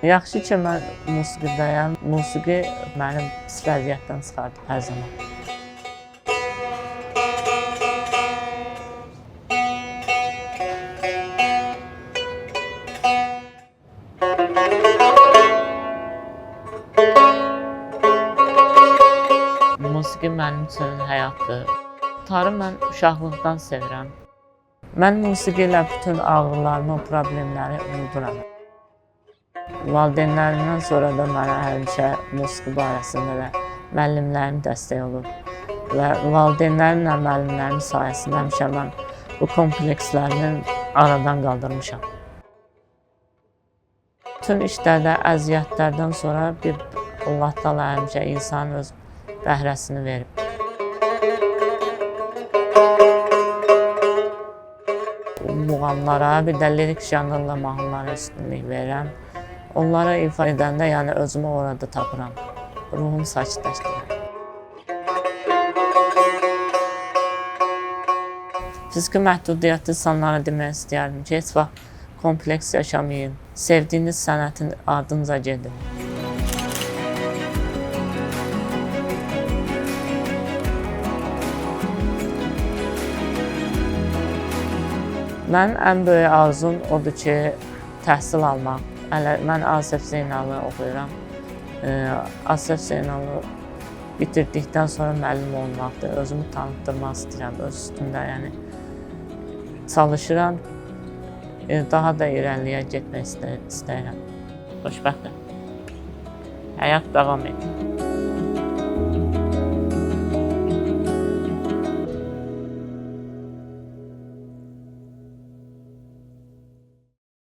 Yaxşı ki, mən musiqidəyəm. Musiqi mənim pis vəziyyətdən çıxardı hər zaman. Musiqi mənim üçün həyatdır. Gitarı mən uşaqlıqdan sevirəm. Mən musiqi ilə bütün ağrılarımı, problemləri unuduram. Valideynlərimdən sonra da mənə həmişə musiqi barəsində də müəllimlərim dəstək olub. Və valideynlərimlə müəllimlərim sayəsində həmişə mən bu komplekslərimi aradan qaldırmışam. Bütün işlərdə, əziyyətlərdən sonra bir Allah Taala həmişə insanın öz bəhrəsini verib. Muğamlara, bir də lirik janrlı mahnılara üstünlük verirəm. Onlara ifa edəndə, yəni özümü orada tapıram. Ruhum sakitləşdirir. Fiziki məhdudiyyətli insanlara demək istəyərdim ki, heç vaxt kompleks yaşamayın. Sevdiyiniz sənətin ardınca gedin. Mənim ən böyük arzum odur ki, təhsil almaq. Mən Asif Zeynal'ı oxuyuram. Asif Zeynal'ı bitirdikdən sonra müəllim olmaqdır. Özümü tanıtdırmaq istəyirəm, öz üstündə yəni çalışıram. Daha da irəliyə getmək istəyirəm. Xoşbəxtəm. Həyat davam edir.